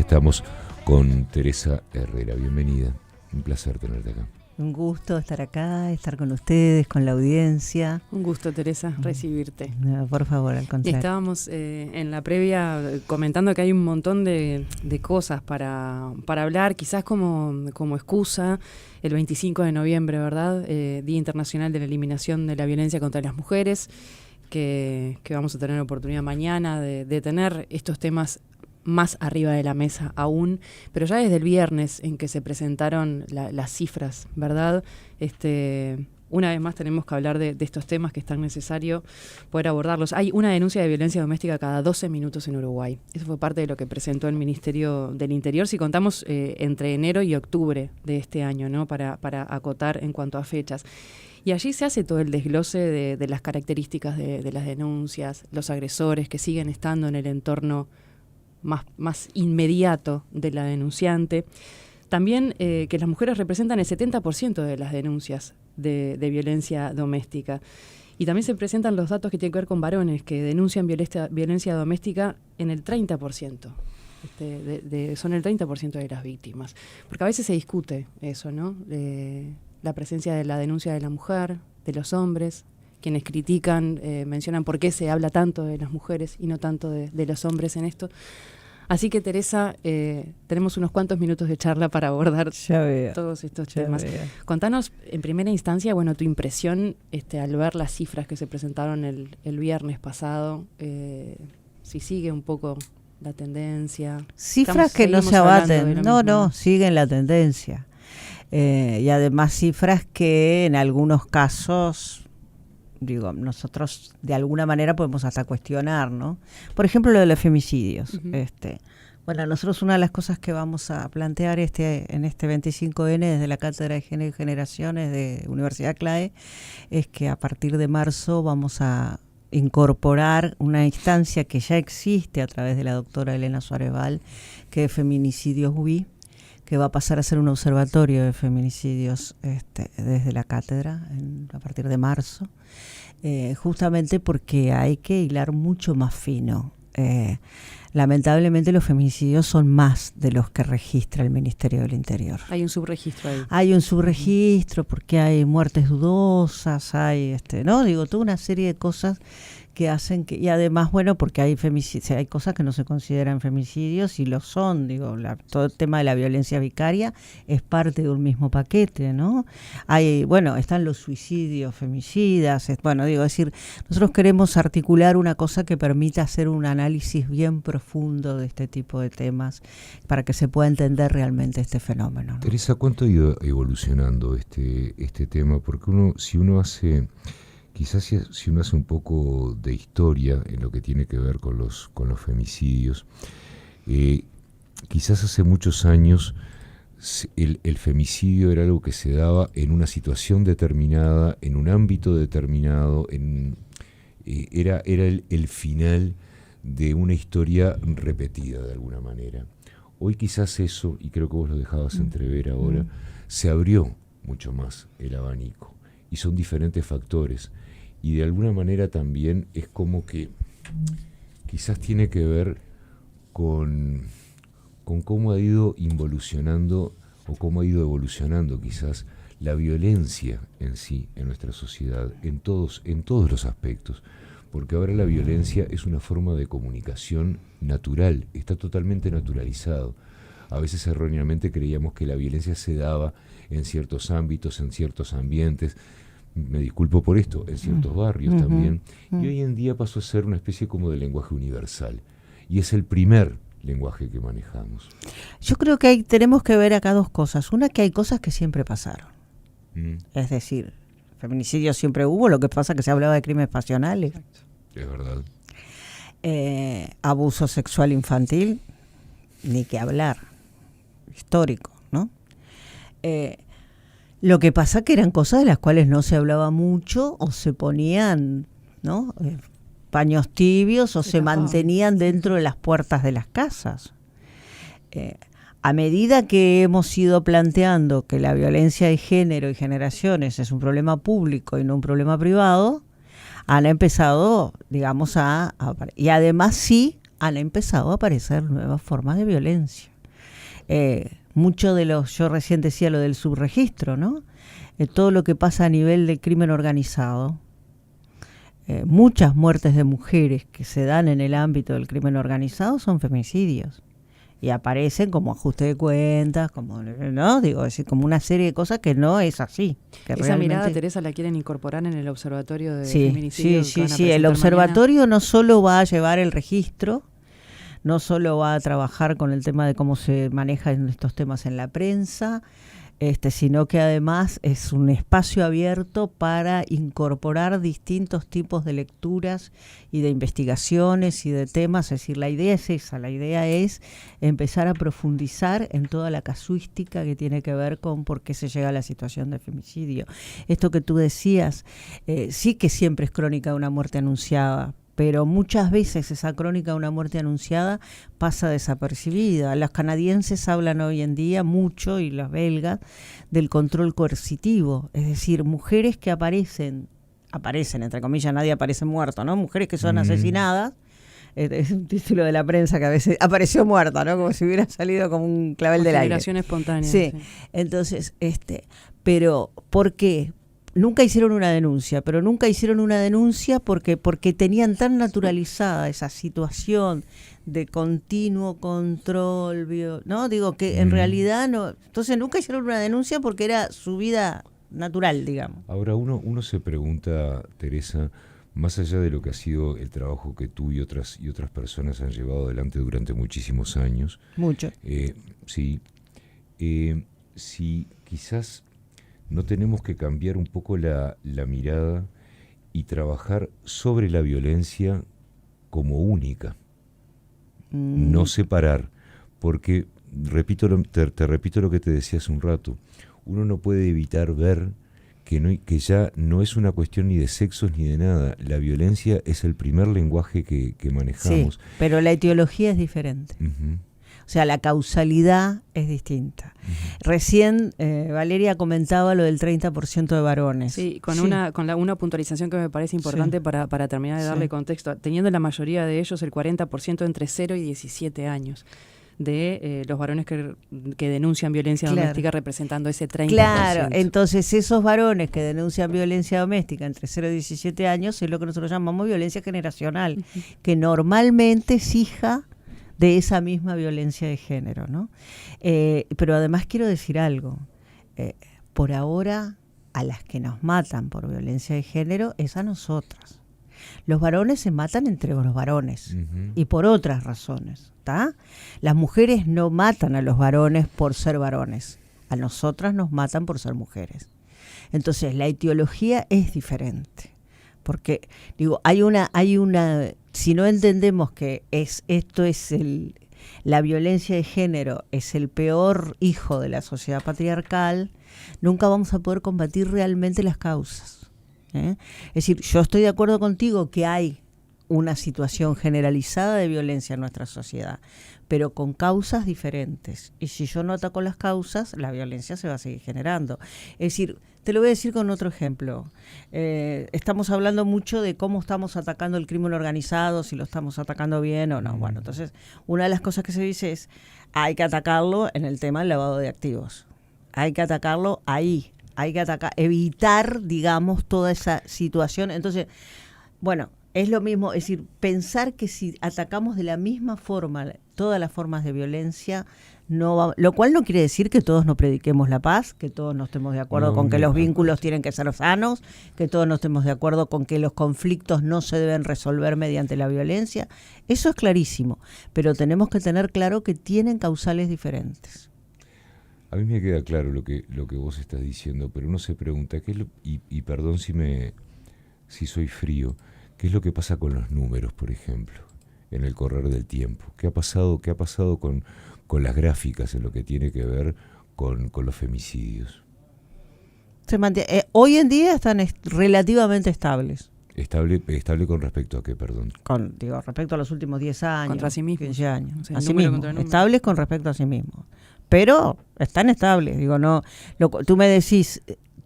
Estamos con Teresa Herrera. Bienvenida. Un placer tenerte acá. Un gusto estar acá, estar con ustedes, con la audiencia. Un gusto, Teresa, recibirte. No, por favor, al contrario. Estábamos en la previa comentando que hay un montón de cosas para hablar, quizás como excusa, el 25 de noviembre, ¿verdad? Día Internacional de la Eliminación de la Violencia contra las Mujeres, que vamos a tener la oportunidad mañana de tener estos temas más arriba de la mesa aún, pero ya desde el viernes en que se presentaron las cifras, ¿verdad? Una vez más tenemos que hablar de estos temas que es tan necesario poder abordarlos. Hay una denuncia de violencia doméstica cada 12 minutos en Uruguay. Eso fue parte de lo que presentó el Ministerio del Interior, si contamos entre enero y octubre de este año, ¿no? Para acotar en cuanto a fechas. Y allí se hace todo el desglose de las características de las denuncias, los agresores que siguen estando en el entorno más inmediato de la denunciante. También que las mujeres representan el 70% de las denuncias de violencia doméstica. Y también se presentan los datos que tienen que ver con varones que denuncian violencia doméstica en el 30%. Son el 30% de las víctimas. Porque a veces se discute eso, ¿no? La presencia de la denuncia de la mujer, de los hombres. Quienes critican, mencionan por qué se habla tanto de las mujeres y no tanto de los hombres en esto. Así que, Teresa, tenemos unos cuantos minutos de charla para abordar todos estos temas. Contanos, en primera instancia, bueno, tu impresión al ver las cifras que se presentaron el viernes pasado, si sigue un poco la tendencia. Cifras que no se abaten, no, siguen la tendencia. Y además cifras que en algunos casos, digo, nosotros de alguna manera podemos hasta cuestionar, ¿no? Por ejemplo, lo de los femicidios. Uh-huh. Bueno, nosotros una de las cosas que vamos a plantear en este 25N desde la Cátedra de Género y Generaciones de Universidad CLAE es que a partir de marzo vamos a incorporar una instancia que ya existe a través de la doctora Elena Suárez Val, que es Feminicidios UBI, que va a pasar a ser un observatorio de feminicidios desde la cátedra a partir de marzo, justamente porque hay que hilar mucho más fino. Lamentablemente los feminicidios son más de los que registra el Ministerio del Interior. Hay un subregistro ahí. Hay un subregistro porque hay muertes dudosas, hay toda una serie de cosas que hacen que, y además, bueno, porque hay hay cosas que no se consideran femicidios y lo son, todo el tema de la violencia vicaria es parte de un mismo paquete, ¿no? Están los suicidios femicidas, nosotros queremos articular una cosa que permita hacer un análisis bien profundo de este tipo de temas para que se pueda entender realmente este fenómeno, ¿no? Teresa, ¿cuánto ha ido evolucionando este tema? Porque si uno hace un poco de historia en lo que tiene que ver con los femicidios, quizás hace muchos años el femicidio era algo que se daba en una situación determinada, en un ámbito determinado, era el final de una historia repetida de alguna manera. Hoy quizás eso, y creo que vos lo dejabas entrever ahora, se abrió mucho más el abanico y son diferentes factores. Y de alguna manera también es como que quizás tiene que ver con cómo ha ido involucionando o cómo ha ido evolucionando quizás la violencia en sí, en nuestra sociedad, en todos los aspectos. Porque ahora la violencia es una forma de comunicación natural, está totalmente naturalizado. A veces erróneamente creíamos que la violencia se daba en ciertos ámbitos, en ciertos ambientes. Me disculpo por esto, en ciertos barrios también, y hoy en día pasó a ser una especie como de lenguaje universal, y es el primer lenguaje que manejamos. Yo creo que tenemos que ver acá dos cosas. Una, que hay cosas que siempre pasaron, es decir, feminicidio siempre hubo, lo que pasa es que se hablaba de crímenes pasionales. Es verdad. Abuso sexual infantil, ni que hablar, histórico, ¿no? Lo que pasa que eran cosas de las cuales no se hablaba mucho o se ponían, ¿no? Paños tibios o se mantenían dentro de las puertas de las casas. A medida que hemos ido planteando que la violencia de género y generaciones es un problema público y no un problema privado, han empezado, digamos, y además sí han empezado a aparecer nuevas formas de violencia. mucho de yo recién decía lo del subregistro, ¿no? Todo lo que pasa a nivel del crimen organizado, muchas muertes de mujeres que se dan en el ámbito del crimen organizado son femicidios. Y aparecen como ajuste de cuentas, como, ¿no? Digo, es decir, como una serie de cosas que no es así. Que esa realmente... mirada, Teresa, la quieren incorporar en el observatorio de sí, feminicidio. Sí. El observatorio no solo va a llevar el registro, no solo va a trabajar con el tema de cómo se manejan estos temas en la prensa, sino que además es un espacio abierto para incorporar distintos tipos de lecturas y de investigaciones y de temas. Es decir, la idea es esa, la idea es empezar a profundizar en toda la casuística que tiene que ver con por qué se llega a la situación de femicidio. Esto que tú decías, sí que siempre es crónica de una muerte anunciada, pero muchas veces esa crónica de una muerte anunciada pasa desapercibida. Los canadienses hablan hoy en día mucho, y los belgas, del control coercitivo, es decir, mujeres que aparecen, entre comillas, nadie aparece muerto, ¿no? Mujeres que son asesinadas, es un título de la prensa que a veces apareció muerta, ¿no? Como si hubiera salido como un clavel del aire. Generación espontánea. Sí, entonces, pero ¿por qué? Nunca hicieron una denuncia, porque tenían tan naturalizada esa situación de continuo control, ¿no? Digo que en realidad no. Entonces nunca hicieron una denuncia porque era su vida natural, digamos. Ahora uno se pregunta, Teresa, más allá de lo que ha sido el trabajo que tú y otras personas han llevado adelante durante muchísimos años. Mucho. Sí. Si quizás no tenemos que cambiar un poco la mirada y trabajar sobre la violencia como única. No separar, porque te repito lo que te decía hace un rato, uno no puede evitar ver que ya no es una cuestión ni de sexos ni de nada. La violencia es el primer lenguaje que manejamos. Sí, pero la etiología es diferente. Uh-huh. O sea, la causalidad es distinta. Recién Valeria comentaba lo del 30% de varones. Sí, con una puntualización que me parece importante para terminar de darle contexto. Teniendo la mayoría de ellos, el 40% entre 0 y 17 años. De los varones que denuncian violencia doméstica, representando ese 30%. Claro, entonces esos varones que denuncian violencia doméstica entre 0 y 17 años es lo que nosotros llamamos violencia generacional, que normalmente es hija de esa misma violencia de género, ¿no? Pero además quiero decir algo. Por ahora, a las que nos matan por violencia de género es a nosotras. Los varones se matan entre los varones y por otras razones, ¿tá? Las mujeres no matan a los varones por ser varones. A nosotras nos matan por ser mujeres. Entonces, la etiología es diferente. Porque, digo, hay una si no entendemos que la violencia de género es el peor hijo de la sociedad patriarcal, nunca vamos a poder combatir realmente las causas. Es decir, yo estoy de acuerdo contigo que hay una situación generalizada de violencia en nuestra sociedad, pero con causas diferentes. Y si yo no ataco las causas, la violencia se va a seguir generando. Es decir, te lo voy a decir con otro ejemplo. Estamos hablando mucho de cómo estamos atacando el crimen organizado, si lo estamos atacando bien o no. Bueno, entonces, una de las cosas que se dice es, hay que atacarlo en el tema del lavado de activos. Hay que atacarlo ahí. Hay que evitar, digamos, toda esa situación. Entonces, bueno, es lo mismo, es decir, pensar que si atacamos de la misma forma todas las formas de violencia, lo cual no quiere decir que todos no prediquemos la paz, que todos no estemos de acuerdo con que los vínculos tienen que ser sanos, que todos no estemos de acuerdo con que los conflictos no se deben resolver mediante la violencia. Eso es clarísimo, pero tenemos que tener claro que tienen causales diferentes. A mí me queda claro lo que vos estás diciendo, pero uno se pregunta, y perdón si soy frío, ¿qué es lo que pasa con los números, por ejemplo, en el correr del tiempo? ¿Qué ha pasado con las gráficas en lo que tiene que ver con los femicidios? Hoy en día están relativamente estables. ¿Estable con respecto a qué, perdón? Respecto a los últimos 10 años, contra sí mismo. 15 años. O sea, a sí mismo. Estables con respecto a sí mismos. Pero están estables. Tú me decís,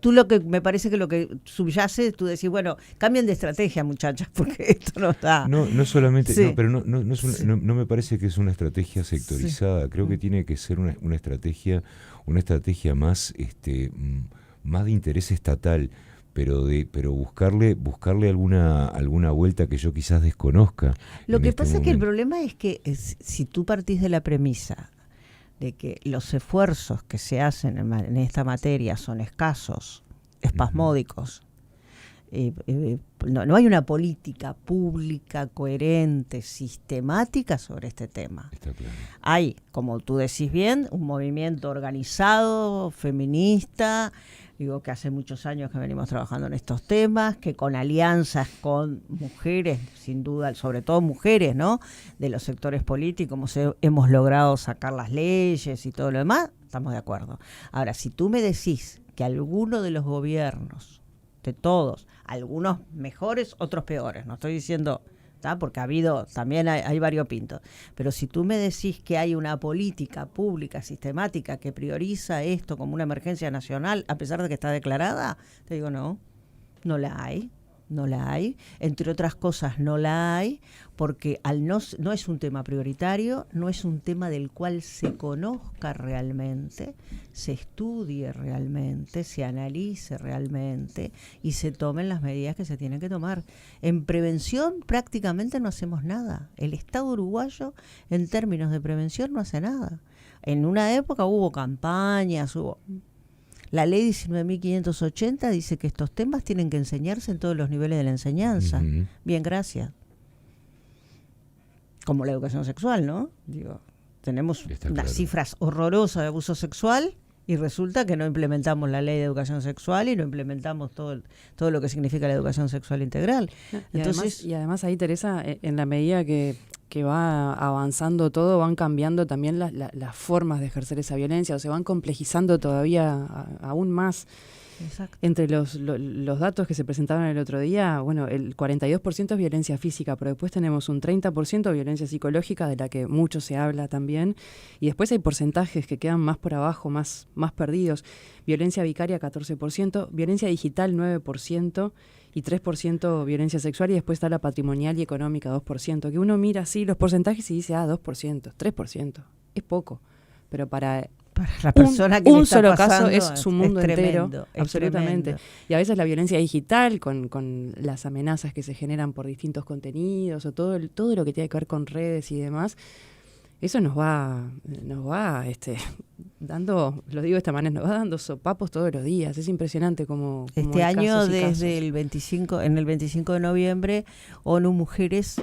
tú me parece que lo que subyace, tú decís, bueno, cambien de estrategia, muchachas, porque esto no está. No solamente, Sí. pero no me parece que es una estrategia sectorizada. Creo que tiene que ser una estrategia más, más de interés estatal, pero buscarle alguna vuelta que yo quizás desconozca. Lo que pasa es que el problema es que si tú partís de la premisa de que los esfuerzos que se hacen en esta materia son escasos, espasmódicos, no hay una política pública coherente, sistemática sobre este tema. Está claro. Hay, como tú decís bien, un movimiento organizado, feminista, digo que hace muchos años que venimos trabajando en estos temas, que con alianzas con mujeres, sin duda, sobre todo mujeres, ¿no?, de los sectores políticos, hemos logrado sacar las leyes y todo lo demás, estamos de acuerdo. Ahora, si tú me decís que alguno de los gobiernos, de todos, algunos mejores, otros peores, no estoy diciendo, ¿tá?, porque también hay variopintos, pero si tú me decís que hay una política pública sistemática que prioriza esto como una emergencia nacional, a pesar de que está declarada, te digo no la hay. Entre otras cosas no la hay porque no es un tema prioritario, no es un tema del cual se conozca realmente, se estudie realmente, se analice realmente y se tomen las medidas que se tienen que tomar. En prevención prácticamente no hacemos nada. El Estado uruguayo en términos de prevención no hace nada. En una época hubo campañas, La ley 19.580 dice que estos temas tienen que enseñarse en todos los niveles de la enseñanza. Uh-huh. Bien, gracias. Como la educación sexual, ¿no? Digo, tenemos unas cifras horrorosas de abuso sexual y resulta que no implementamos la ley de educación sexual y no implementamos todo lo que significa la educación sexual integral. Y además ahí, Teresa, en la medida que va avanzando todo, van cambiando también las formas de ejercer esa violencia, o se van complejizando todavía aún más. Exacto. Entre los datos que se presentaron el otro día, bueno, el 42% es violencia física, pero después tenemos un 30% de violencia psicológica, de la que mucho se habla también, y después hay porcentajes que quedan más por abajo, más perdidos. Violencia vicaria, 14%, violencia digital, 9%, y 3% violencia sexual, y después está la patrimonial y económica, 2%, que uno mira así los porcentajes y dice, 2%, 3%, es poco, pero para la persona que un le está solo pasando, caso es su mundo tremendo, entero, absolutamente. Tremendo. Y a veces la violencia digital, con las amenazas que se generan por distintos contenidos, o todo lo que tiene que ver con redes y demás, eso nos va dando, lo digo de esta manera, nos va dando sopapos todos los días. Es impresionante como este año, desde el 25 de noviembre, ONU Mujeres,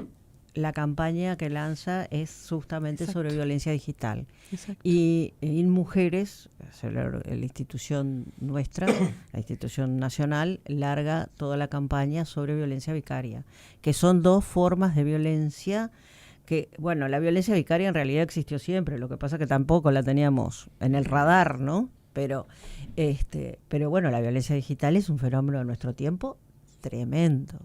la campaña que lanza es justamente sobre violencia digital. Exacto. Y Mujeres, la institución nuestra, la institución nacional, larga toda la campaña sobre violencia vicaria, que son dos formas de violencia que, bueno, la violencia vicaria en realidad existió siempre, lo que pasa que tampoco la teníamos en el radar, ¿no? Pero bueno, la violencia digital es un fenómeno de nuestro tiempo tremendo,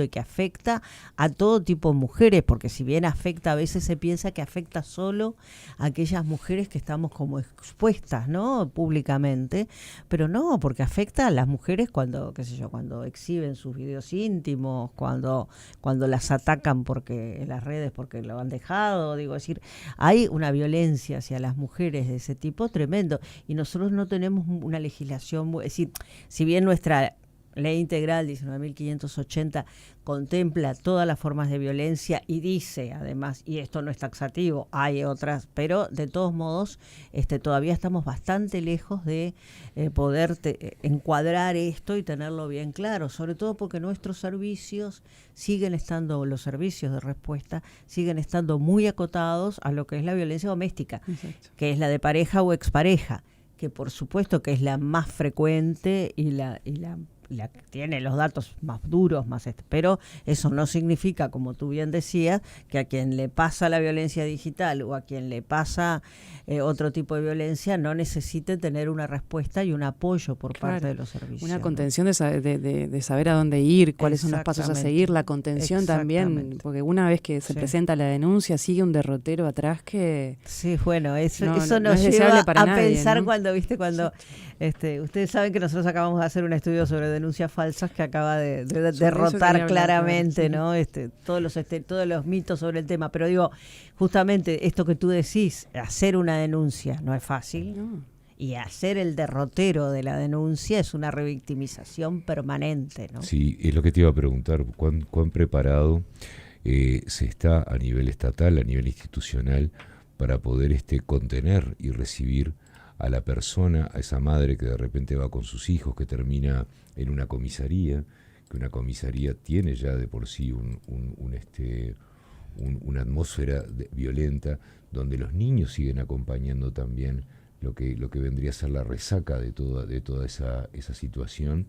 y que afecta a todo tipo de mujeres, porque si bien afecta, a veces se piensa que afecta solo a aquellas mujeres que estamos como expuestas, ¿no?, públicamente, pero no, porque afecta a las mujeres cuando exhiben sus videos íntimos, cuando las atacan en las redes porque lo han dejado, es decir, hay una violencia hacia las mujeres de ese tipo tremendo, y nosotros no tenemos una legislación, es decir, si bien nuestra Ley Integral 19.580 contempla todas las formas de violencia y dice, además, y esto no es taxativo, hay otras, pero de todos modos todavía estamos bastante lejos de poder encuadrar esto y tenerlo bien claro, sobre todo porque nuestros servicios los servicios de respuesta siguen estando muy acotados a lo que es la violencia doméstica. Exacto. Que es la de pareja o expareja, que por supuesto que es la más frecuente y la la que tiene los datos más duros, pero eso no significa, como tú bien decías, que a quien le pasa la violencia digital o a quien le pasa otro tipo de violencia no necesite tener una respuesta y un apoyo por parte de los servicios. Una contención de saber a dónde ir, cuáles son los pasos a seguir, la contención también, porque una vez que se presenta la denuncia sigue un derrotero atrás que... Sí, bueno, eso nos lleva a pensar, ¿no? Cuando ustedes saben que nosotros acabamos de hacer un estudio sobre denuncias falsas que acaba de derrotar claramente, ¿no? Todos los mitos sobre el tema, pero digo, justamente esto que tú decís, hacer una denuncia no es fácil. No. Y hacer el derrotero de la denuncia es una revictimización permanente, ¿no? Sí, es lo que te iba a preguntar, ¿cuán preparado se está a nivel estatal, a nivel institucional, para poder contener y recibir a la persona, a esa madre que de repente va con sus hijos, que termina en una comisaría, que una comisaría tiene ya de por sí una atmósfera violenta, donde los niños siguen acompañando también lo que vendría a ser la resaca de toda esa situación,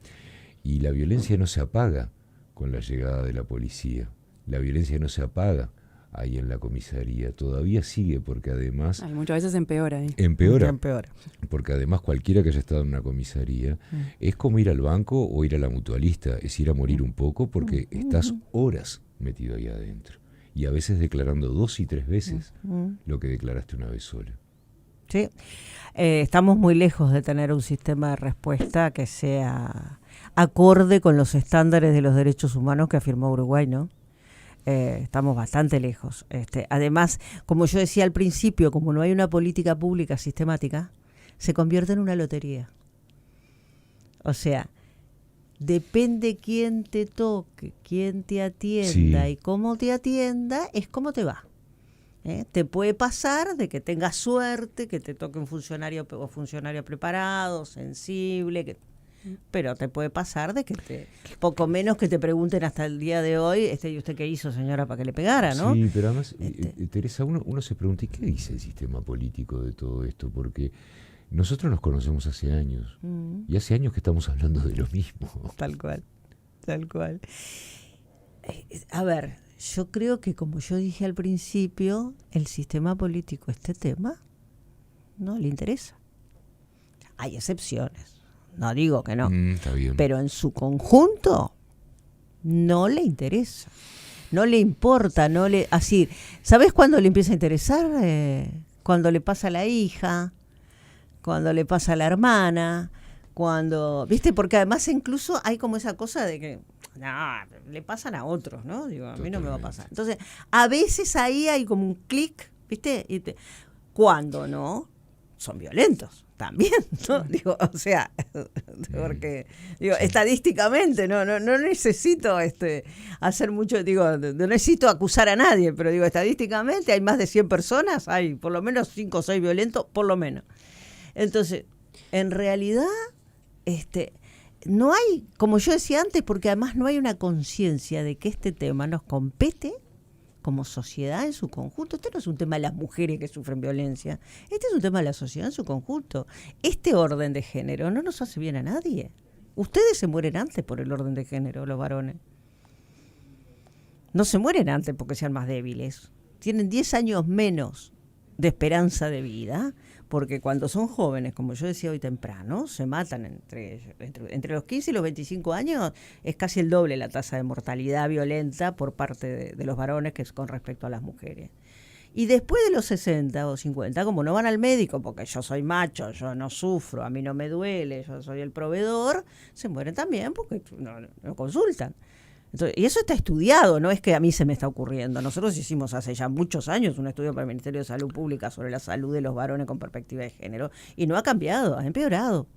y la violencia no se apaga con la llegada de la policía, la violencia no se apaga ahí en la comisaría, todavía sigue, porque además... muchas veces empeora. Empeora, porque además cualquiera que haya estado en una comisaría es como ir al banco o ir a la mutualista, es ir a morir un poco, porque estás horas metido ahí adentro, y a veces declarando 2 y 3 veces lo que declaraste una vez sola. Sí, estamos muy lejos de tener un sistema de respuesta que sea acorde con los estándares de los derechos humanos que afirmó Uruguay, ¿no? Estamos bastante lejos. Además, como yo decía al principio, como no hay una política pública sistemática, se convierte en una lotería. O sea, depende quién te toque, quién te atienda y cómo te atienda, es cómo te va. Te puede pasar de que tengas suerte, que te toque un funcionario o funcionario preparado, sensible, pero te puede pasar de que poco menos que te pregunten hasta el día de hoy, ¿y usted qué hizo, señora, para que le pegara, no? Sí, pero además, Teresa, uno se pregunta, ¿y qué dice el sistema político de todo esto? Porque nosotros nos conocemos hace años, y hace años que estamos hablando de lo mismo. Tal cual. A ver, yo creo que, como yo dije al principio, el sistema político, este tema, no le interesa. Hay excepciones, no digo que no, está bien. Pero en su conjunto no le interesa, no le importa, así, ¿sabes cuándo le empieza a interesar? Cuando le pasa a la hija, cuando le pasa a la hermana, ¿viste? Porque además incluso hay como esa cosa de que le pasan a otros, ¿no? Digo, a mí no me va a pasar. Entonces, a veces ahí hay como un clic, ¿viste? Cuando no, son violentos también, ¿no? Digo, o sea, porque estadísticamente no necesito hacer mucho, no necesito acusar a nadie, pero estadísticamente hay más de 100 personas, hay por lo menos 5 o 6 violentos, por lo menos. Entonces, en realidad, no hay, como yo decía antes, porque además no hay una conciencia de que este tema nos compete como sociedad en su conjunto. Este no es un tema de las mujeres que sufren violencia, este es un tema de la sociedad en su conjunto. Este orden de género no nos hace bien a nadie. Ustedes se mueren antes por el orden de género, los varones. No se mueren antes porque sean más débiles. Tienen 10 años menos de esperanza de vida, porque cuando son jóvenes, como yo decía hoy temprano, se matan entre los 15 y los 25 años, es casi el doble la tasa de mortalidad violenta por parte de los varones que es con respecto a las mujeres. Y después de los 60 o 50, como no van al médico, porque yo soy macho, yo no sufro, a mí no me duele, yo soy el proveedor, se mueren también porque no consultan. Entonces, y eso está estudiado, no es que a mí se me está ocurriendo. Nosotros hicimos hace ya muchos años un estudio para el Ministerio de Salud Pública sobre la salud de los varones con perspectiva de género y no ha cambiado, ha empeorado.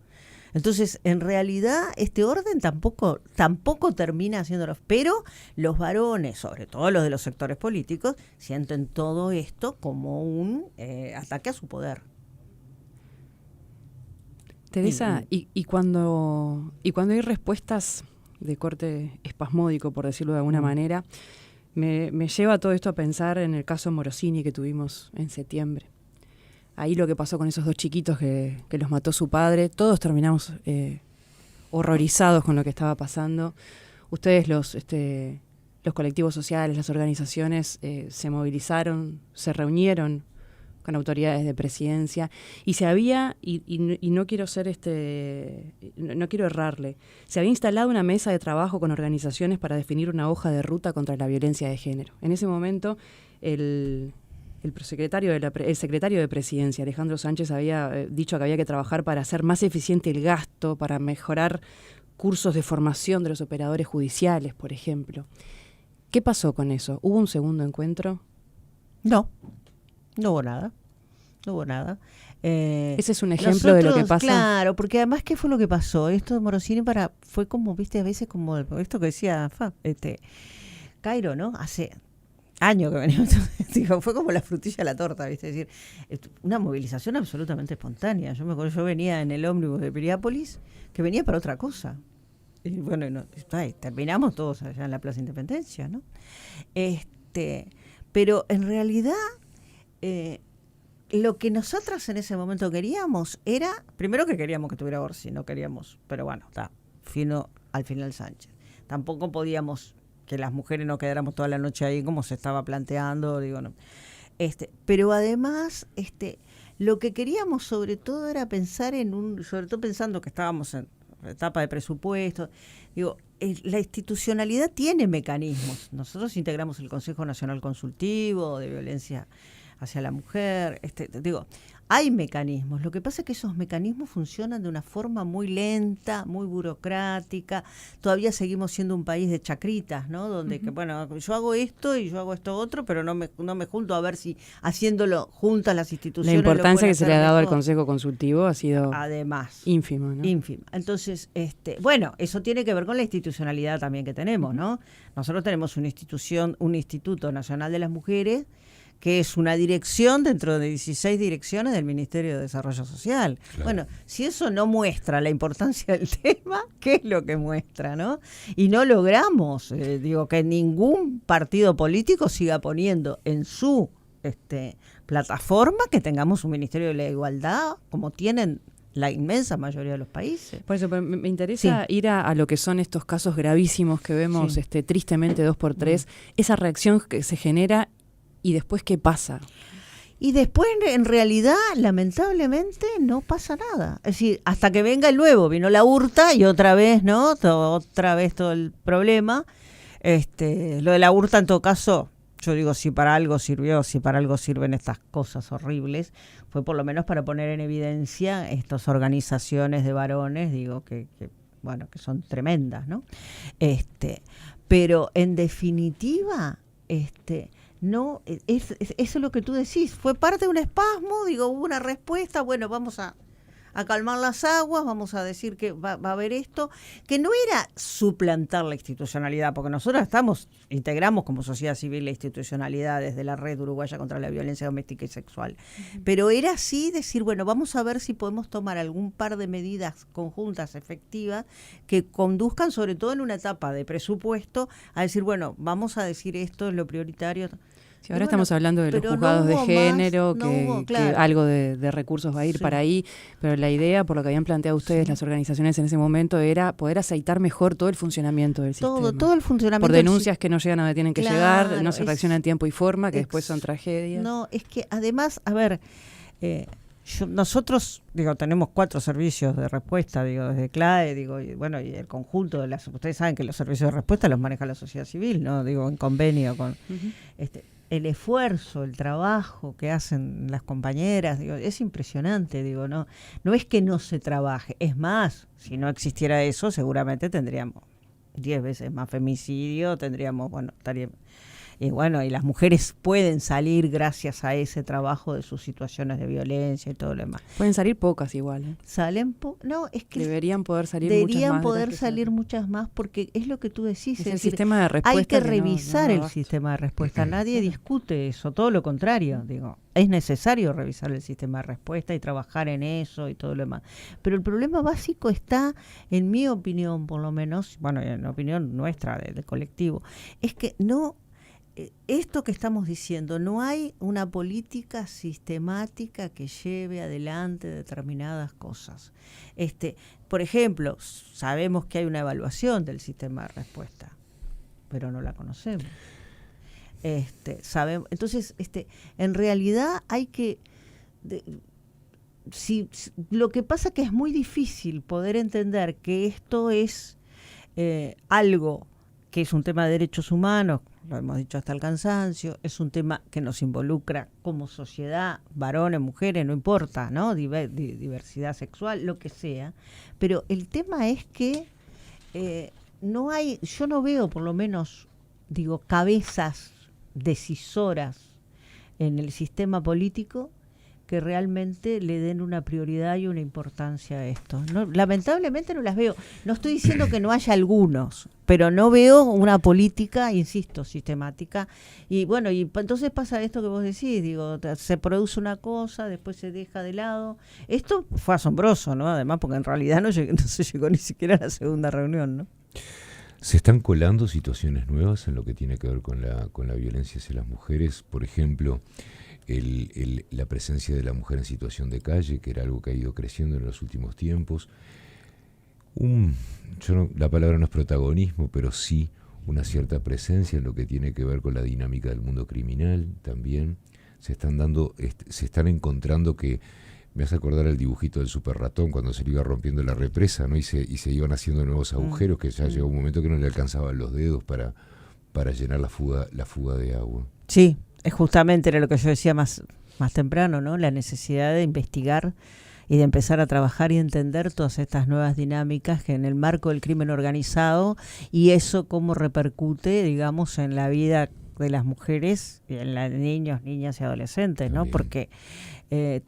Entonces, en realidad, este orden tampoco termina haciéndolo. Pero los varones, sobre todo los de los sectores políticos, sienten todo esto como un ataque a su poder. Teresa, y cuando hay respuestas de corte espasmódico, por decirlo de alguna manera, me lleva todo esto a pensar en el caso Morosini que tuvimos en septiembre. Ahí lo que pasó con esos 2 chiquitos que los mató su padre, todos terminamos horrorizados con lo que estaba pasando. Ustedes, los colectivos sociales, las organizaciones, se movilizaron, se reunieron con autoridades de presidencia, y se había, y no quiero ser no quiero errarle, se había instalado una mesa de trabajo con organizaciones para definir una hoja de ruta contra la violencia de género. En ese momento, el secretario de Presidencia, Alejandro Sánchez, había dicho que había que trabajar para hacer más eficiente el gasto, para mejorar cursos de formación de los operadores judiciales, por ejemplo. ¿Qué pasó con eso? ¿Hubo un segundo encuentro? No hubo nada. Ese es un ejemplo de lo que pasa. Claro, porque además, ¿qué fue lo que pasó? Esto de Morosini fue como, viste, a veces como esto que decía Cairo, ¿no? Hace años que venimos, digo, fue como la frutilla a la torta, viste, es decir, una movilización absolutamente espontánea. Yo me acuerdo, yo venía en el ómnibus de Piriápolis, que venía para otra cosa. Y bueno, terminamos todos allá en la Plaza Independencia, ¿no? Pero en realidad, lo que nosotras en ese momento queríamos era, primero que queríamos que tuviera Orsi, no queríamos, pero bueno, al final Sánchez. Tampoco podíamos que las mujeres no quedáramos toda la noche ahí como se estaba planteando, digo, no. Pero además, lo que queríamos sobre todo era pensar sobre todo pensando que estábamos en etapa de presupuesto, digo, la institucionalidad tiene mecanismos. Nosotros integramos el Consejo Nacional Consultivo de Violencia hacia la Mujer, hay mecanismos. Lo que pasa es que esos mecanismos funcionan de una forma muy lenta, muy burocrática. Todavía seguimos siendo un país de chacritas, ¿no? Donde yo hago esto y yo hago esto otro, pero no me junto a ver si haciéndolo juntas las instituciones. La importancia que se le ha dado al Consejo Consultivo ha sido además ínfima, ¿no? Ínfima. Entonces, eso tiene que ver con la institucionalidad también que tenemos, ¿no? Nosotros tenemos un Instituto Nacional de las Mujeres, que es una dirección dentro de 16 direcciones del Ministerio de Desarrollo Social. Claro. Bueno, si eso no muestra la importancia del tema, ¿qué es lo que muestra, no? Y no logramos, que ningún partido político siga poniendo en su plataforma que tengamos un Ministerio de la Igualdad, como tienen la inmensa mayoría de los países. Por eso me interesa ir a lo que son estos casos gravísimos que vemos tristemente 2x3, esa reacción que se genera. ¿Y después qué pasa? Y después, en realidad, lamentablemente, no pasa nada. Es decir, hasta que venga el nuevo, vino la Urta y otra vez, ¿no? Otra vez todo el problema. Lo de la Urta, en todo caso, yo digo, si para algo sirvió, si para algo sirven estas cosas horribles, fue por lo menos para poner en evidencia estas organizaciones de varones, que son tremendas, ¿no? Pero, en definitiva, no, eso es lo que tú decís, fue parte de un espasmo, hubo una respuesta, bueno, vamos a calmar las aguas, vamos a decir que va a haber esto, que no era suplantar la institucionalidad, porque nosotros integramos como sociedad civil la institucionalidad desde la Red Uruguaya contra la Violencia Doméstica y Sexual, pero era así decir, bueno, vamos a ver si podemos tomar algún par de medidas conjuntas efectivas que conduzcan, sobre todo en una etapa de presupuesto, a decir, bueno, vamos a decir esto es lo prioritario. Sí, ahora estamos hablando de los juzgados de género, que algo de recursos va a ir para ahí, pero la idea, por lo que habían planteado ustedes, las organizaciones en ese momento, era poder aceitar mejor todo el funcionamiento del sistema. Todo el funcionamiento. Por denuncias que no llegan a donde tienen que llegar, no se reacciona en tiempo y forma, que después son tragedias. No, es que además, a ver, nosotros, tenemos 4 servicios de respuesta, desde CLAE, y el conjunto de ustedes saben que los servicios de respuesta los maneja la sociedad civil, ¿no? En convenio con el esfuerzo, el trabajo que hacen las compañeras, es impresionante, no es que no se trabaje, es más, si no existiera eso, seguramente tendríamos 10 veces más femicidio, y las mujeres pueden salir gracias a ese trabajo de sus situaciones de violencia y todo lo demás. Pueden salir pocas igual, ¿eh? Salen no, es que deberían poder salir muchas más. Deberían poder salir muchas más, porque es lo que tú decís. Es el sistema de respuesta. Hay que revisar el sistema de respuesta. Nadie discute eso, todo lo contrario. Es necesario revisar el sistema de respuesta y trabajar en eso y todo lo demás. Pero el problema básico está, en mi opinión, por lo menos, en la opinión nuestra del colectivo, es que no esto que estamos diciendo, no hay una política sistemática que lleve adelante determinadas cosas. Por ejemplo, sabemos que hay una evaluación del sistema de respuesta, pero no la conocemos. Sabemos, entonces, en realidad hay que... lo que pasa que es muy difícil poder entender que esto es algo que es un tema de derechos humanos, lo hemos dicho hasta el cansancio, es un tema que nos involucra como sociedad, varones, mujeres, no importa, ¿no? Diversidad sexual, lo que sea, pero el tema es que yo no veo, por lo menos, cabezas decisoras en el sistema político que realmente le den una prioridad y una importancia a esto. No, lamentablemente no las veo. No estoy diciendo que no haya algunos, pero no veo una política, insisto, sistemática. Y bueno, y entonces pasa esto que vos decís, se produce una cosa, después se deja de lado. Esto fue asombroso, ¿no? Además, porque en realidad no se llegó ni siquiera a la segunda reunión, ¿no? Se están colando situaciones nuevas en lo que tiene que ver con la violencia hacia las mujeres. Por ejemplo, la presencia de la mujer en situación de calle, que era algo que ha ido creciendo en los últimos tiempos. La palabra no es protagonismo, pero sí una cierta presencia en lo que tiene que ver con la dinámica del mundo criminal también. Se están encontrando que, me hace acordar el dibujito del super ratón cuando se le iba rompiendo la represa, ¿no? Y se iban haciendo nuevos agujeros que ya llegó un momento que no le alcanzaban los dedos para llenar la fuga de agua. Sí. Justamente era lo que yo decía más temprano, ¿no? La necesidad de investigar y de empezar a trabajar y entender todas estas nuevas dinámicas que en el marco del crimen organizado y eso cómo repercute, digamos, en la vida de las mujeres y en las niños, niñas y adolescentes, ¿no? Porque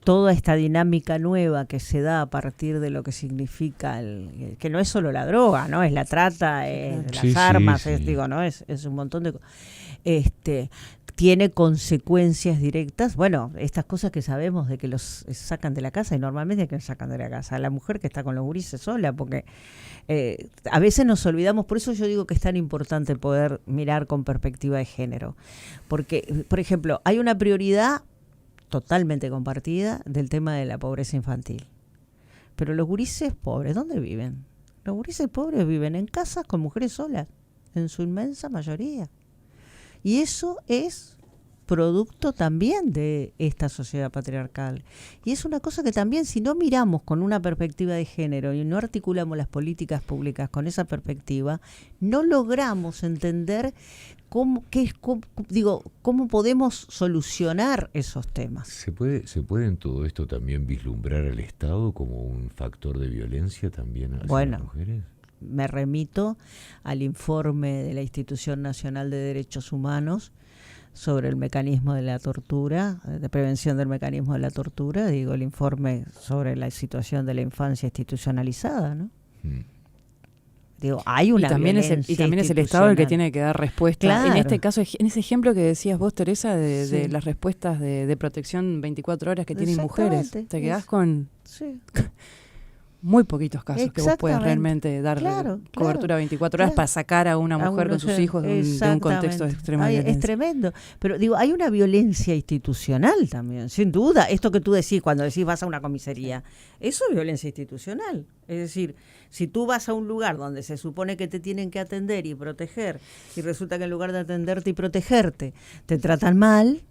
toda esta dinámica nueva que se da a partir de lo que significa que no es solo la droga, ¿no? Es la trata, las armas, ¿no? Es un montón de tiene consecuencias directas. Bueno, estas cosas que sabemos de que los sacan de la casa, y normalmente que los sacan de la casa, a la mujer que está con los gurises sola, porque a veces nos olvidamos, por eso yo digo que es tan importante poder mirar con perspectiva de género, porque, por ejemplo, hay una prioridad totalmente compartida del tema de la pobreza infantil, pero los gurises pobres, ¿dónde viven? Los gurises pobres viven en casas con mujeres solas, en su inmensa mayoría. Y eso es producto también de esta sociedad patriarcal. Y es una cosa que también, si no miramos con una perspectiva de género y no articulamos las políticas públicas con esa perspectiva, no logramos entender cómo podemos solucionar esos temas. ¿Se puede en todo esto también vislumbrar al Estado como un factor de violencia también hacia las mujeres? Me remito al informe de la Institución Nacional de Derechos Humanos sobre el mecanismo de la tortura, de prevención del mecanismo de la tortura, el informe sobre la situación de la infancia institucionalizada, ¿no? Hay una violencia y también es el Estado el que tiene que dar respuesta. Claro. En este caso, en ese ejemplo que decías vos, Teresa, de las respuestas de protección 24 horas que tienen mujeres, te quedás con... Sí. Muy poquitos casos que vos puedas realmente darle cobertura 24 horas para sacar a una mujer con sus hijos de un contexto de extrema violencia. Es tremendo. Pero hay una violencia institucional también, sin duda. Esto que tú decís cuando decís vas a una comisaría, eso es violencia institucional. Es decir, si tú vas a un lugar donde se supone que te tienen que atender y proteger, y resulta que en lugar de atenderte y protegerte, te tratan mal.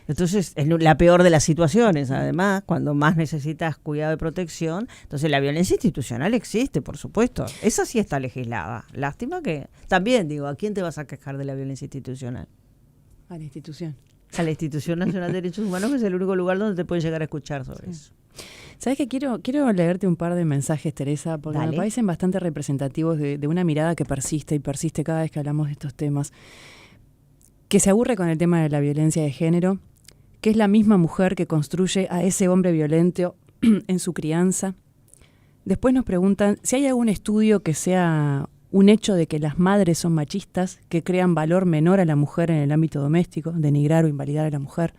Entonces, es la peor de las situaciones, además, cuando más necesitas cuidado y protección. Entonces, la violencia institucional existe, por supuesto. Esa sí está legislada. Lástima que... También, ¿a quién te vas a quejar de la violencia institucional? A la institución. A la Institución Nacional de Derechos Humanos, que es el único lugar donde te pueden llegar a escuchar sobre eso. ¿Sabes qué? Quiero leerte un par de mensajes, Teresa, porque me parecen bastante representativos de una mirada que persiste y persiste cada vez que hablamos de estos temas. Que se aburre con el tema de la violencia de género, que es la misma mujer que construye a ese hombre violento en su crianza. Después nos preguntan si hay algún estudio que sea un hecho de que las madres son machistas, que crean valor menor a la mujer en el ámbito doméstico, denigrar o invalidar a la mujer.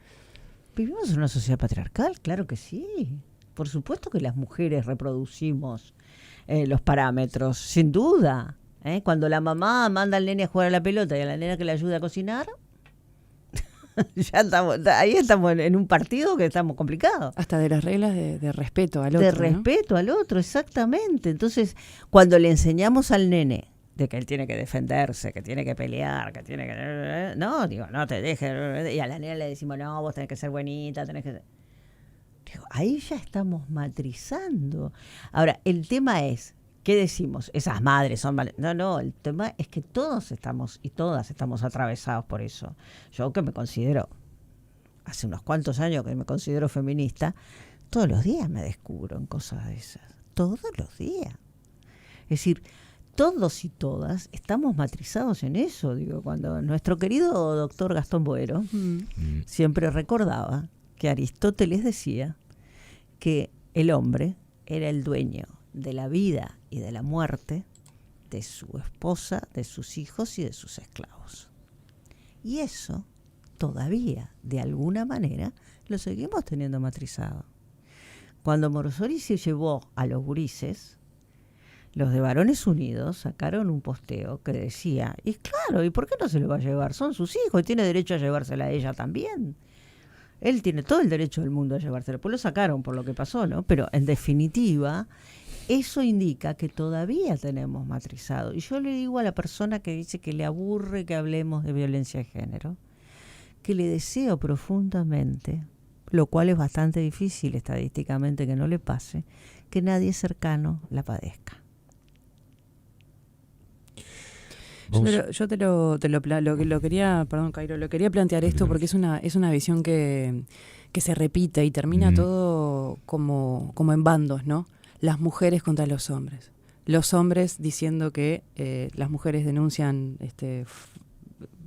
¿Vivimos en una sociedad patriarcal? Claro que sí. Por supuesto que las mujeres reproducimos los parámetros, sin duda. Cuando la mamá manda al nene a jugar a la pelota y a la nena que le ayuda a cocinar, Ya ahí estamos en un partido que estamos complicados. Hasta de las reglas de respeto al otro. De respeto, ¿no? Al otro, exactamente. Entonces, cuando le enseñamos al nene de que él tiene que defenderse, que tiene que pelear, que tiene que... No, digo, no te dejes. Y a la nena le decimos, no, vos tenés que ser buenita, tenés que... Digo, ahí ya estamos matrizando. Ahora, el tema es, ¿qué decimos? Esas madres son... No, el tema es que todos estamos y todas estamos atravesados por eso. Yo que me considero, hace unos cuantos años que me considero feminista, todos los días me descubro en cosas de esas. Todos los días. Es decir, todos y todas estamos matrizados en eso. Digo, cuando nuestro querido doctor Gastón Boero siempre recordaba que Aristóteles decía que el hombre era el dueño de la vida y de la muerte de su esposa, de sus hijos y de sus esclavos. Y eso todavía, de alguna manera, lo seguimos teniendo matrizado. Cuando Morosori se llevó a los gurises, los de Varones Unidos sacaron un posteo que decía, y claro, ¿y por qué no se lo va a llevar? Son sus hijos y tiene derecho a llevársela a ella también. Él tiene todo el derecho del mundo a llevársela. Pues lo sacaron por lo que pasó, ¿no? Pero en definitiva, eso indica que todavía tenemos matrizado. Y yo le digo a la persona que dice que le aburre que hablemos de violencia de género, que le deseo profundamente, lo cual es bastante difícil estadísticamente que no le pase, que nadie cercano la padezca. Yo lo quería, perdón, Cairo, lo quería plantear esto porque es una visión que se repite y termina todo como en bandos, ¿no? Las mujeres contra los hombres. Los hombres diciendo que las mujeres denuncian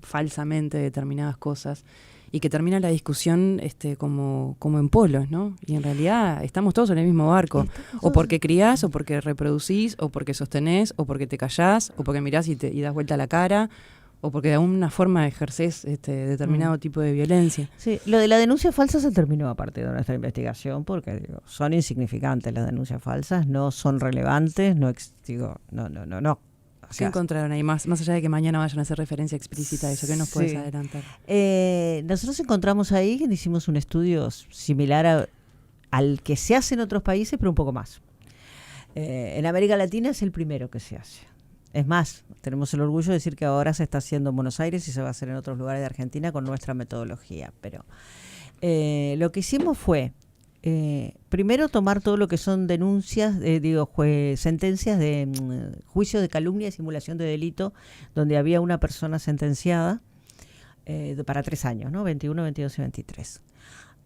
falsamente determinadas cosas y que termina la discusión como en polos, ¿no? Y en realidad estamos todos en el mismo barco. O porque criás, o porque reproducís, o porque sostenés, o porque te callás, o porque mirás y das vuelta la cara, o porque de alguna forma ejercés determinado tipo de violencia. Sí, lo de la denuncia falsa se terminó a partir de nuestra investigación, porque son insignificantes las denuncias falsas, no son relevantes, no. ¿Qué encontraron ahí? Más allá de que mañana vayan a hacer referencia explícita a eso, ¿qué nos puedes adelantar? Nosotros encontramos ahí que hicimos un estudio similar al que se hace en otros países, pero un poco más. En América Latina es el primero que se hace. Es más, tenemos el orgullo de decir que ahora se está haciendo en Buenos Aires y se va a hacer en otros lugares de Argentina con nuestra metodología. Pero lo que hicimos fue primero tomar todo lo que son denuncias, sentencias de juicios de calumnia y simulación de delito, donde había una persona sentenciada para 3 años, ¿no? 21, 22 y 23.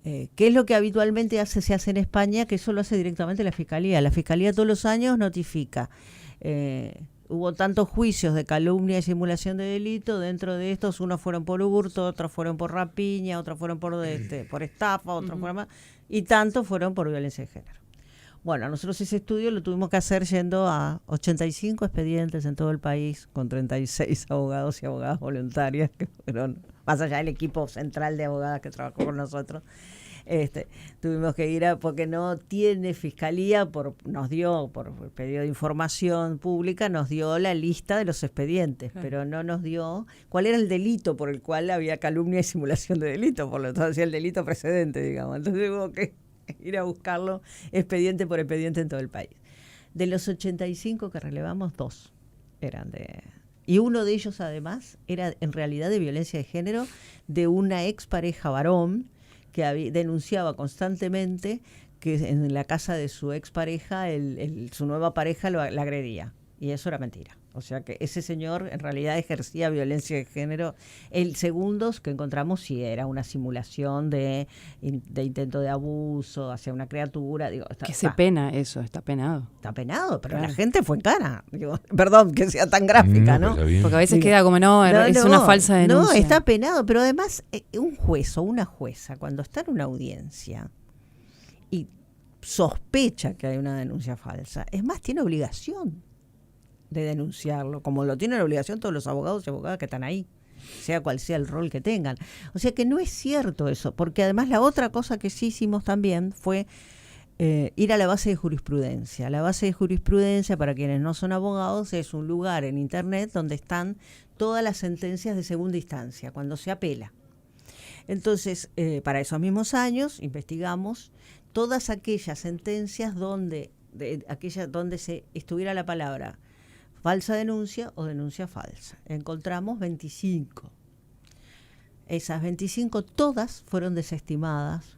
¿Qué es lo que habitualmente se hace en España? Que eso lo hace directamente la Fiscalía. La Fiscalía todos los años notifica. Hubo tantos juicios de calumnia y simulación de delito, dentro de estos unos fueron por hurto, otros fueron por rapiña, otros fueron por estafa, otros fueron más, y tantos fueron por violencia de género. Bueno, nosotros ese estudio lo tuvimos que hacer yendo a 85 expedientes en todo el país, con 36 abogados y abogadas voluntarias, que fueron, más allá del equipo central de abogadas que trabajó con nosotros. Tuvimos que ir porque no tiene fiscalía, nos dio por pedido de información pública, nos dio la lista de los expedientes, pero no nos dio cuál era el delito por el cual había calumnia y simulación de delito, por lo tanto hacía el delito precedente, digamos. Entonces hubo que ir a buscarlo expediente por expediente en todo el país. De los 85 que relevamos, 2 eran y uno de ellos además era en realidad de violencia de género de una expareja varón que denunciaba constantemente que en la casa de su expareja su nueva pareja la agredía, y eso era mentira. O sea que ese señor en realidad ejercía violencia de género. El segundo que encontramos sí era una simulación de intento de abuso hacia una criatura. Se pena eso, está penado. Está penado, pero claro, la gente fue en cara. Perdón que sea tan gráfica, ¿no? Porque a veces queda como, es una falsa denuncia. No, está penado, pero además un juez o una jueza cuando está en una audiencia y sospecha que hay una denuncia falsa, es más, tiene obligación de denunciarlo, como lo tienen la obligación todos los abogados y abogadas que están ahí, sea cual sea el rol que tengan. O sea que no es cierto eso, porque además la otra cosa que sí hicimos también fue ir a la base de jurisprudencia. La base de jurisprudencia, para quienes no son abogados, es un lugar en Internet donde están todas las sentencias de segunda instancia, cuando se apela. Entonces, para esos mismos años, investigamos todas aquellas sentencias donde se estuviera la palabra falsa denuncia o denuncia falsa. Encontramos 25. Esas 25 todas fueron desestimadas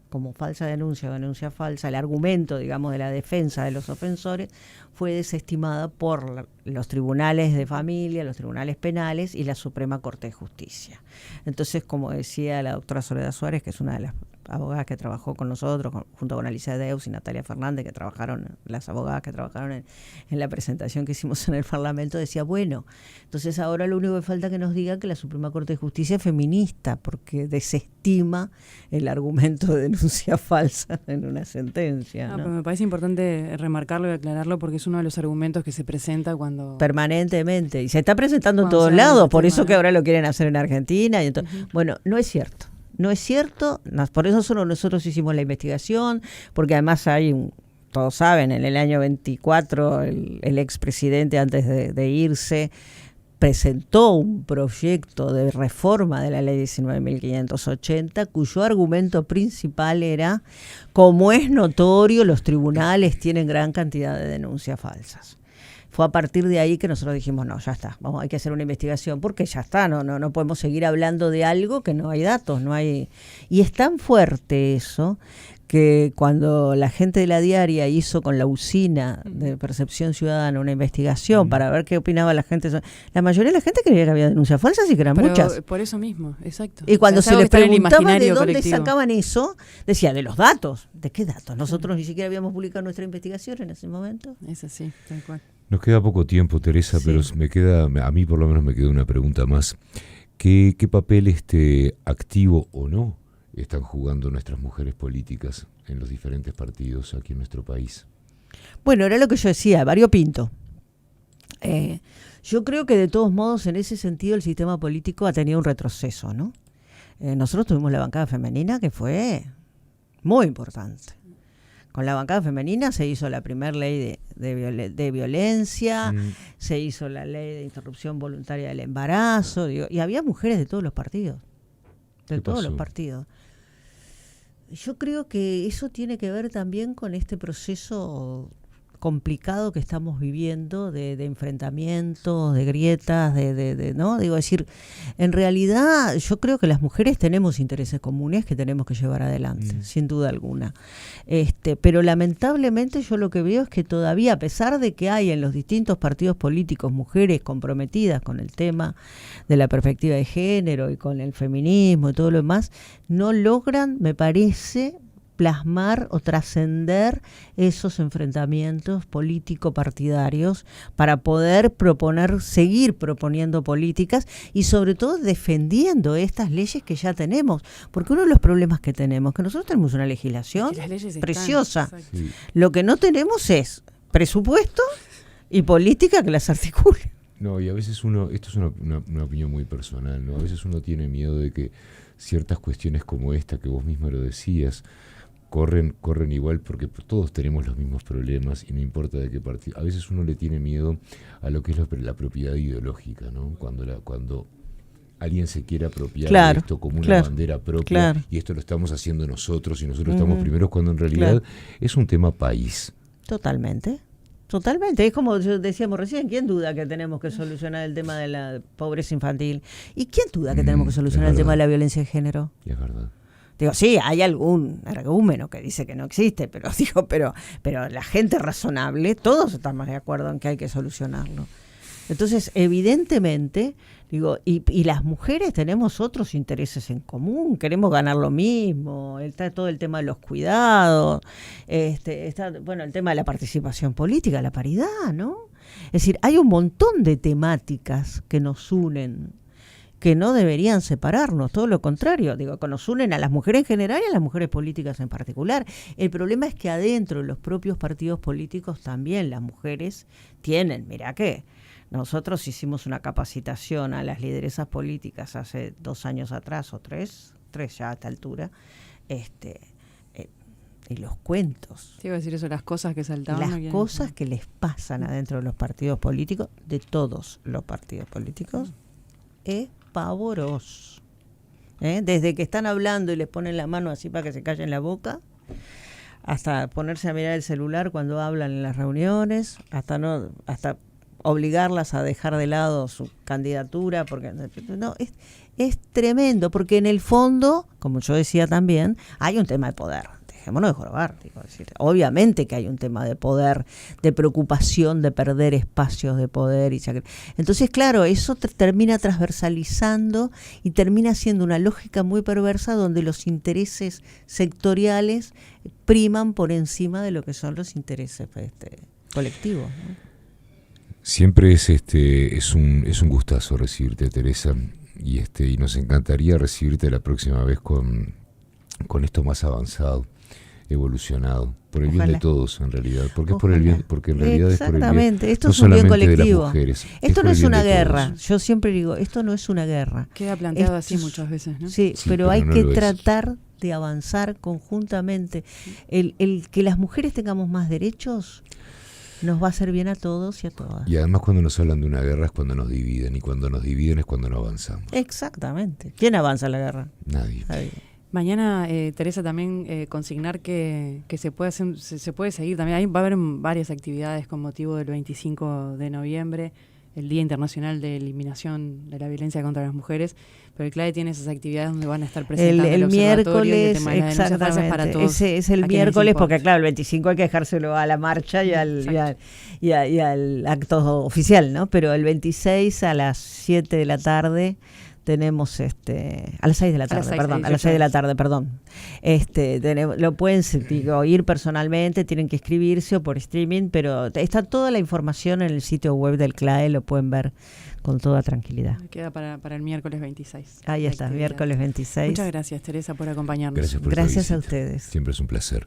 como falsa denuncia o denuncia falsa. El argumento, digamos, de la defensa de los ofensores fue desestimada por los tribunales de familia, los tribunales penales y la Suprema Corte de Justicia. Entonces, como decía la doctora Soledad Suárez, que es una de las abogadas que trabajó con nosotros, junto con Alicia Deus y Natalia Fernández, que trabajaron, las abogadas que trabajaron en la presentación que hicimos en el Parlamento, decía, bueno, entonces ahora lo único que falta es que nos diga que la Suprema Corte de Justicia es feminista, porque desestima el argumento de denuncia falsa en una sentencia, ¿no? Pero me parece importante remarcarlo y aclararlo, porque es uno de los argumentos que se presenta cuando... Permanentemente, y se está presentando en todos lados, por eso que ahora lo quieren hacer en Argentina. Y entonces, bueno, no es cierto. No es cierto, por eso solo nosotros hicimos la investigación, porque además hay todos saben, en el año 24 el expresidente antes de irse presentó un proyecto de reforma de la ley 19.580, cuyo argumento principal era, como es notorio, los tribunales tienen gran cantidad de denuncias falsas. Fue a partir de ahí que nosotros dijimos, no, ya está, hay que hacer una investigación, porque ya está, no podemos seguir hablando de algo que no hay datos, no hay. Y es tan fuerte eso que cuando la gente de La Diaria hizo con la usina de Percepción Ciudadana una investigación para ver qué opinaba la gente, la mayoría de la gente creía que había denuncias falsas y que eran muchas. Por eso mismo, exacto. Y cuando se les preguntaba de dónde colectivo sacaban eso, decía, de los datos. ¿De qué datos? Nosotros ni siquiera habíamos publicado nuestra investigación en ese momento. Es así, tal cual. Nos queda poco tiempo, Teresa, sí. Pero a mí por lo menos me queda una pregunta más. ¿Qué papel activo o no están jugando nuestras mujeres políticas en los diferentes partidos aquí en nuestro país? Bueno, era lo que yo decía, variopinto. Yo creo que de todos modos, en ese sentido, el sistema político ha tenido un retroceso, ¿no? Nosotros tuvimos la bancada femenina que fue muy importante. Con la bancada femenina se hizo la primera ley de violencia, se hizo la ley de interrupción voluntaria del embarazo, y había mujeres de todos los partidos, los partidos. Yo creo que eso tiene que ver también con este proceso complicado que estamos viviendo de enfrentamientos, de grietas, ¿no? Digo, decir, en realidad yo creo que las mujeres tenemos intereses comunes que tenemos que llevar adelante, sin duda alguna. Pero lamentablemente yo lo que veo es que todavía, a pesar de que hay en los distintos partidos políticos mujeres comprometidas con el tema de la perspectiva de género y con el feminismo y todo lo demás, no logran, me parece, plasmar o trascender esos enfrentamientos político-partidarios para poder seguir proponiendo políticas y sobre todo defendiendo estas leyes que ya tenemos, porque uno de los problemas que tenemos, que nosotros tenemos una legislación preciosa, sí. Lo que no tenemos es presupuesto y política que las articule. No, y a veces esto es una opinión muy personal, ¿no? A veces uno tiene miedo de que ciertas cuestiones como esta, que vos misma lo decías, corren igual porque todos tenemos los mismos problemas y no importa de qué partido. A veces uno le tiene miedo a lo que es la propiedad ideológica, ¿no? Cuando alguien se quiere apropiar de esto como una bandera propia, y esto lo estamos haciendo nosotros y nosotros estamos primeros, cuando en realidad es un tema país. Totalmente, es como decíamos recién, ¿quién duda que tenemos que solucionar el tema de la pobreza infantil? ¿Y quién duda que tenemos que solucionar el tema de la violencia de género? Es verdad. Digo, sí, hay algún argumento que dice que no existe, pero la gente razonable, todos estamos de acuerdo en que hay que solucionarlo. Entonces, evidentemente, y las mujeres tenemos otros intereses en común, queremos ganar lo mismo, está todo el tema de los cuidados, está el tema de la participación política, la paridad, ¿no? Es decir, hay un montón de temáticas que nos unen, que no deberían separarnos, todo lo contrario, que nos unen a las mujeres en general y a las mujeres políticas en particular. El problema es que adentro de los propios partidos políticos también las mujeres tienen, mirá que nosotros hicimos una capacitación a las lideresas políticas hace 2 años atrás, o 3 ya a esta altura, y los cuentos. Te iba a decir eso, las cosas que saltaban. Las cosas que les pasan adentro de los partidos políticos, de todos los partidos políticos, es pavoroso. Desde que están hablando y les ponen la mano así para que se callen la boca, hasta ponerse a mirar el celular cuando hablan en las reuniones, hasta obligarlas a dejar de lado su candidatura, porque no, es tremendo, porque en el fondo, como yo decía también, hay un tema de poder. Dejémonos de jorobar, obviamente que hay un tema de poder, de preocupación de perder espacios de poder. Entonces, claro, eso termina transversalizando y termina siendo una lógica muy perversa donde los intereses sectoriales priman por encima de lo que son los intereses colectivos, ¿no? Siempre es un gustazo recibirte, Teresa, y nos encantaría recibirte la próxima vez con esto más avanzado, evolucionado, por el bien de todos en realidad, porque es por el bien, porque en realidad es por el bien, esto no es un bien colectivo. De las mujeres, esto no es una guerra, yo siempre digo, esto no es una guerra. Queda planteado así muchas veces, ¿no? Sí, pero hay que tratar de avanzar conjuntamente. El que las mujeres tengamos más derechos nos va a hacer bien a todos y a todas. Y además cuando nos hablan de una guerra es cuando nos dividen, y cuando nos dividen es cuando no avanzamos. Exactamente. ¿Quién avanza en la guerra? Nadie. Mañana, Teresa, también consignar que se puede seguir también. Va a haber varias actividades con motivo del 25 de noviembre, el Día Internacional de Eliminación de la Violencia contra las Mujeres, pero el CLAE tiene esas actividades donde van a estar presentando el miércoles, tema de las denuncias para todos. Ese es el miércoles, porque claro, el 25 hay que dejárselo a la marcha y al acto oficial, ¿no? Pero el 26 a las 7 de la tarde tenemos a las 6 de la tarde, a las 6 de la tarde, perdón. Lo pueden ir personalmente, tienen que inscribirse o por streaming, pero está toda la información en el sitio web del CLAE, lo pueden ver con toda tranquilidad. Queda para el miércoles 26. Ahí está, miércoles 26. Muchas gracias, Teresa, por acompañarnos. Gracias a ustedes. Siempre es un placer.